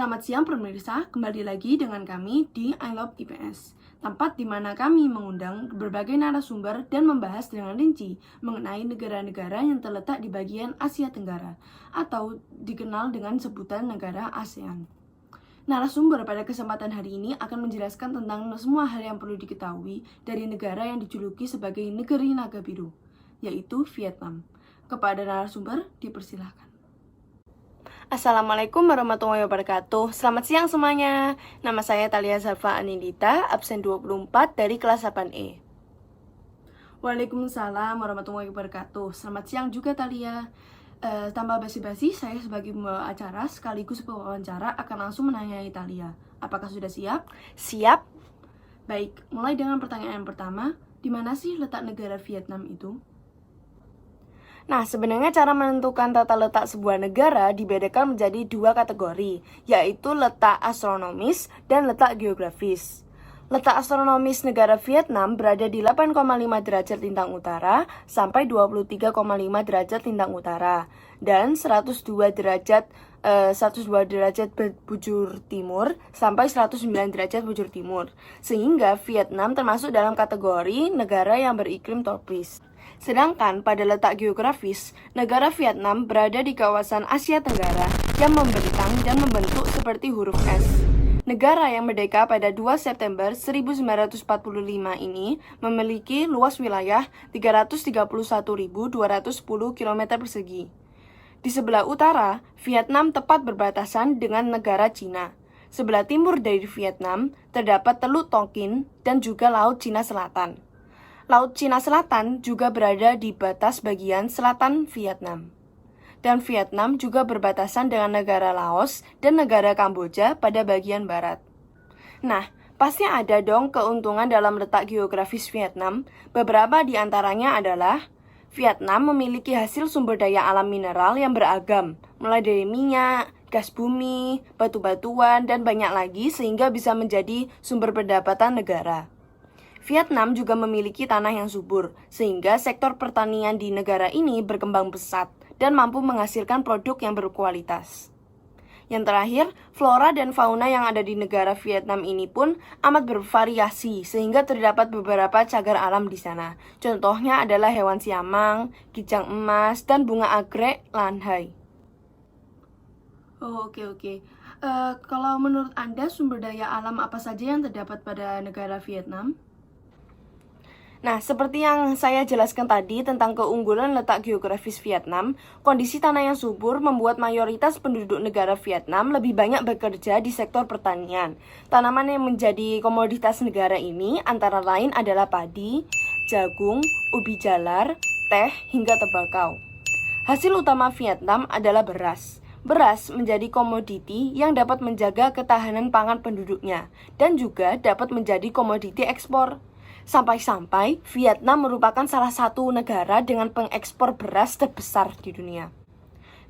Selamat siang pemirsa, kembali lagi dengan kami di I Love IPS, tempat di mana kami mengundang berbagai narasumber dan membahas dengan rinci mengenai negara-negara yang terletak di bagian Asia Tenggara atau dikenal dengan sebutan negara ASEAN. Narasumber pada kesempatan hari ini akan menjelaskan tentang semua hal yang perlu diketahui dari negara yang dijuluki sebagai negeri naga biru, yaitu Vietnam. Kepada narasumber, dipersilahkan. Assalamualaikum warahmatullahi wabarakatuh. Selamat siang semuanya. Nama saya Thalia Zalfa Anindita, absen 24 dari kelas 8E. Waalaikumsalam warahmatullahi wabarakatuh. Selamat siang juga Thalia. Tanpa basi-basi, saya sebagai pembawa acara sekaligus pewawancara akan langsung menanyai Thalia. Apakah sudah siap? Siap. Baik, mulai dengan pertanyaan pertama. Di mana sih letak negara Vietnam itu? Nah, sebenarnya cara menentukan tata letak sebuah negara dibedakan menjadi dua kategori, yaitu letak astronomis dan letak geografis. Letak astronomis negara Vietnam berada di 8,5 derajat lintang utara sampai 23,5 derajat lintang utara dan 102 derajat bujur timur sampai 109 derajat bujur timur. Sehingga Vietnam termasuk dalam kategori negara yang beriklim tropis. Sedangkan pada letak geografis, negara Vietnam berada di kawasan Asia Tenggara yang membentang dan membentuk seperti huruf S. Negara yang merdeka pada 2 September 1945 ini memiliki luas wilayah 331.210 km persegi. Di sebelah utara, Vietnam tepat berbatasan dengan negara Cina. Sebelah timur dari Vietnam terdapat Teluk Tonkin dan juga Laut Cina Selatan. Laut Cina Selatan juga berada di batas bagian selatan Vietnam. Dan Vietnam juga berbatasan dengan negara Laos dan negara Kamboja pada bagian barat. Nah, pasti ada dong keuntungan dalam letak geografis Vietnam. Beberapa di antaranya adalah Vietnam memiliki hasil sumber daya alam mineral yang beragam, mulai dari minyak, gas bumi, batu-batuan, dan banyak lagi sehingga bisa menjadi sumber pendapatan negara. Vietnam juga memiliki tanah yang subur, sehingga sektor pertanian di negara ini berkembang pesat dan mampu menghasilkan produk yang berkualitas. Yang terakhir, flora dan fauna yang ada di negara Vietnam ini pun amat bervariasi, sehingga terdapat beberapa cagar alam di sana. Contohnya adalah hewan siamang, kijang emas, dan bunga anggrek lanhai. Oke. Kalau menurut Anda, sumber daya alam apa saja yang terdapat pada negara Vietnam? Nah, seperti yang saya jelaskan tadi tentang keunggulan letak geografis Vietnam, kondisi tanah yang subur membuat mayoritas penduduk negara Vietnam lebih banyak bekerja di sektor pertanian. Tanaman yang menjadi komoditas negara ini antara lain adalah padi, jagung, ubi jalar, teh, hingga tembakau. Hasil utama Vietnam adalah beras. Beras menjadi komoditi yang dapat menjaga ketahanan pangan penduduknya dan juga dapat menjadi komoditi ekspor. Sampai-sampai Vietnam merupakan salah satu negara dengan pengekspor beras terbesar di dunia.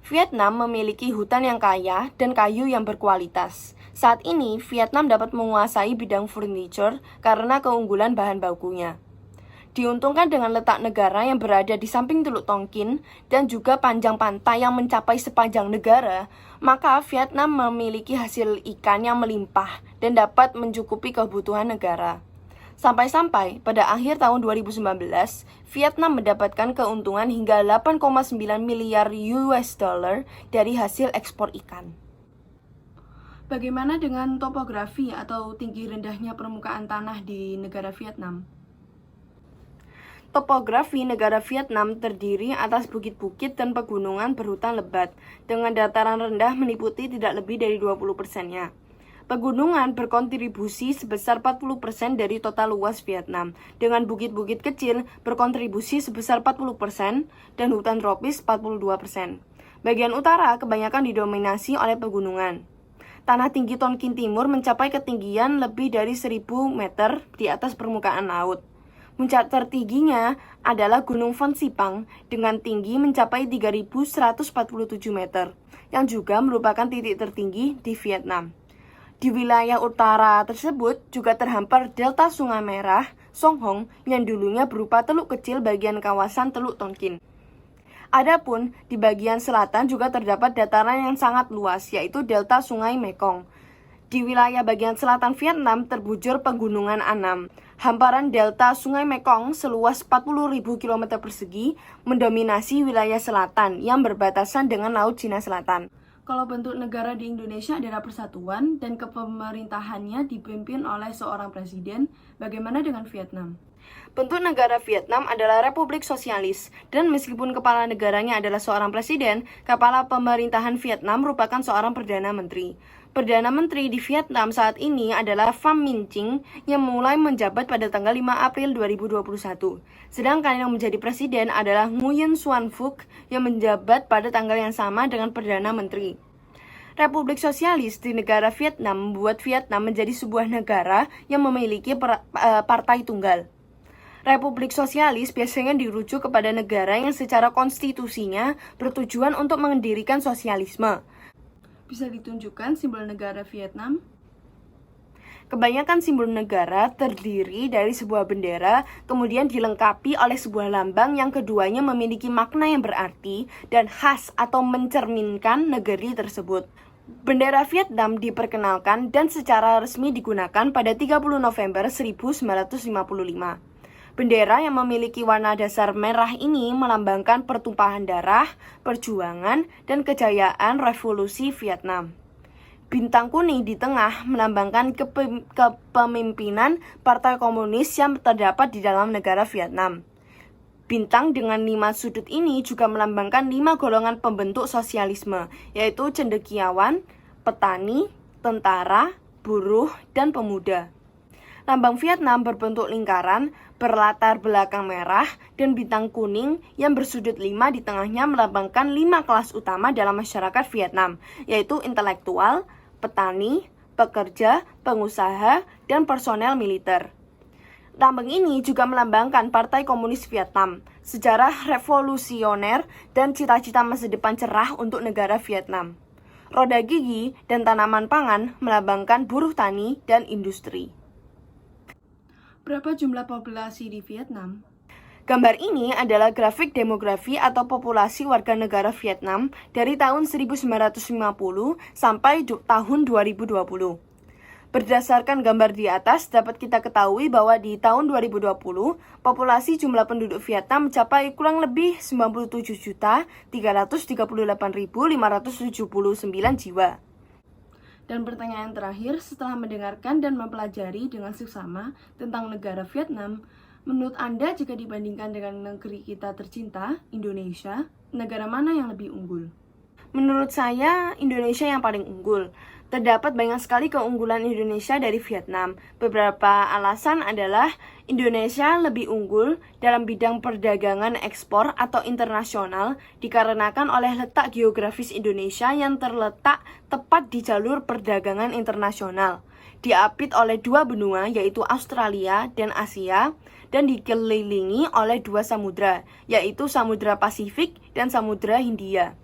Vietnam memiliki hutan yang kaya dan kayu yang berkualitas. Saat ini, Vietnam dapat menguasai bidang furniture karena keunggulan bahan bakunya. Diuntungkan dengan letak negara yang berada di samping Teluk Tonkin dan juga panjang pantai yang mencapai sepanjang negara, maka Vietnam memiliki hasil ikan yang melimpah dan dapat mencukupi kebutuhan negara. Sampai-sampai pada akhir tahun 2019, Vietnam mendapatkan keuntungan hingga 8,9 miliar US dollar dari hasil ekspor ikan. Bagaimana dengan topografi atau tinggi rendahnya permukaan tanah di negara Vietnam? Topografi negara Vietnam terdiri atas bukit-bukit dan pegunungan berhutan lebat, dengan dataran rendah meliputi tidak lebih dari 20%-nya. Pegunungan berkontribusi sebesar 40% dari total luas Vietnam, dengan bukit-bukit kecil berkontribusi sebesar 40% dan hutan tropis 42%. Bagian utara kebanyakan didominasi oleh pegunungan. Tanah tinggi Tonkin Timur mencapai ketinggian lebih dari 1.000 meter di atas permukaan laut. Puncak tertingginya adalah Gunung Phan Xipang dengan tinggi mencapai 3.147 meter, yang juga merupakan titik tertinggi di Vietnam. Di wilayah utara tersebut juga terhampar delta Sungai Merah, Song Hong, yang dulunya berupa teluk kecil bagian kawasan Teluk Tonkin. Adapun di bagian selatan juga terdapat dataran yang sangat luas, yaitu delta Sungai Mekong. Di wilayah bagian selatan Vietnam terbujur pegunungan Annam. Hamparan delta Sungai Mekong seluas 40.000 km persegi mendominasi wilayah selatan yang berbatasan dengan Laut Cina Selatan. Kalau bentuk negara di Indonesia adalah persatuan dan kepemerintahannya dipimpin oleh seorang presiden, bagaimana dengan Vietnam? Bentuk negara Vietnam adalah Republik Sosialis, dan meskipun kepala negaranya adalah seorang presiden, kepala pemerintahan Vietnam merupakan seorang Perdana Menteri. Perdana Menteri di Vietnam saat ini adalah Pham Minh Chinh yang mulai menjabat pada tanggal 5 April 2021. Sedangkan yang menjadi presiden adalah Nguyen Xuan Phuc yang menjabat pada tanggal yang sama dengan Perdana Menteri. Republik Sosialis di negara Vietnam membuat Vietnam menjadi sebuah negara yang memiliki partai tunggal. Republik Sosialis biasanya dirujuk kepada negara yang secara konstitusinya bertujuan untuk mendirikan sosialisme. Bisa ditunjukkan simbol negara Vietnam? Kebanyakan simbol negara terdiri dari sebuah bendera, kemudian dilengkapi oleh sebuah lambang yang keduanya memiliki makna yang berarti dan khas atau mencerminkan negeri tersebut. Bendera Vietnam diperkenalkan dan secara resmi digunakan pada 30 November 1955. Bendera yang memiliki warna dasar merah ini melambangkan pertumpahan darah, perjuangan, dan kejayaan revolusi Vietnam. Bintang kuning di tengah melambangkan kepemimpinan Partai Komunis yang terdapat di dalam negara Vietnam. Bintang dengan 5 sudut ini juga melambangkan 5 golongan pembentuk sosialisme, yaitu cendekiawan, petani, tentara, buruh, dan pemuda. Lambang Vietnam berbentuk lingkaran, berlatar belakang merah, dan bintang kuning yang bersudut 5 di tengahnya melambangkan 5 kelas utama dalam masyarakat Vietnam, yaitu intelektual, petani, pekerja, pengusaha, dan personel militer. Lambang ini juga melambangkan Partai Komunis Vietnam, sejarah revolusioner, dan cita-cita masa depan cerah untuk negara Vietnam. Roda gigi dan tanaman pangan melambangkan buruh tani dan industri. Berapa jumlah populasi di Vietnam? Gambar ini adalah grafik demografi atau populasi warga negara Vietnam dari tahun 1950 sampai tahun 2020. Berdasarkan gambar di atas, dapat kita ketahui bahwa di tahun 2020, populasi jumlah penduduk Vietnam mencapai kurang lebih 97.338.579 jiwa. Dan pertanyaan terakhir, setelah mendengarkan dan mempelajari dengan seksama tentang negara Vietnam, menurut Anda jika dibandingkan dengan negeri kita tercinta, Indonesia, negara mana yang lebih unggul? Menurut saya, Indonesia yang paling unggul. Terdapat banyak sekali keunggulan Indonesia dari Vietnam. Beberapa alasan adalah Indonesia lebih unggul dalam bidang perdagangan ekspor atau internasional dikarenakan oleh letak geografis Indonesia yang terletak tepat di jalur perdagangan internasional. Diapit oleh 2 benua yaitu Australia dan Asia dan dikelilingi oleh 2 samudra yaitu Samudra Pasifik dan Samudra Hindia.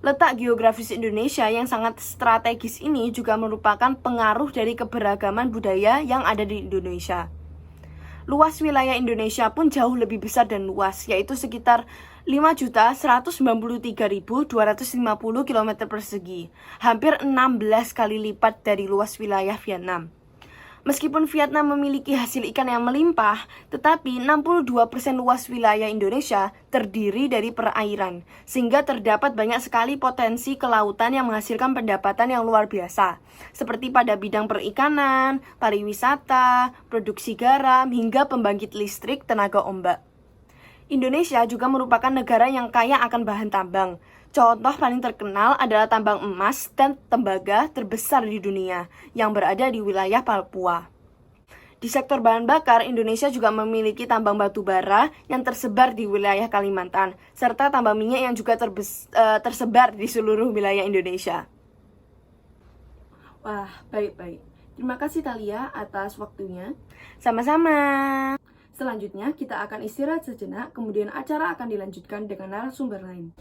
Letak geografis Indonesia yang sangat strategis ini juga merupakan pengaruh dari keberagaman budaya yang ada di Indonesia. Luas wilayah Indonesia pun jauh lebih besar dan luas, yaitu sekitar 5.193.250 km persegi, hampir 16 kali lipat dari luas wilayah Vietnam. Meskipun Vietnam memiliki hasil ikan yang melimpah, tetapi 62% luas wilayah Indonesia terdiri dari perairan, sehingga terdapat banyak sekali potensi kelautan yang menghasilkan pendapatan yang luar biasa, seperti pada bidang perikanan, pariwisata, produksi garam, hingga pembangkit listrik tenaga ombak. Indonesia juga merupakan negara yang kaya akan bahan tambang. Contoh paling terkenal adalah tambang emas dan tembaga terbesar di dunia yang berada di wilayah Papua. Di sektor bahan bakar, Indonesia juga memiliki tambang batu bara yang tersebar di wilayah Kalimantan, serta tambang minyak yang juga tersebar di seluruh wilayah Indonesia. Wah, baik-baik. Terima kasih Thalia atas waktunya. Sama-sama. Selanjutnya, kita akan istirahat sejenak, kemudian acara akan dilanjutkan dengan narasumber lain.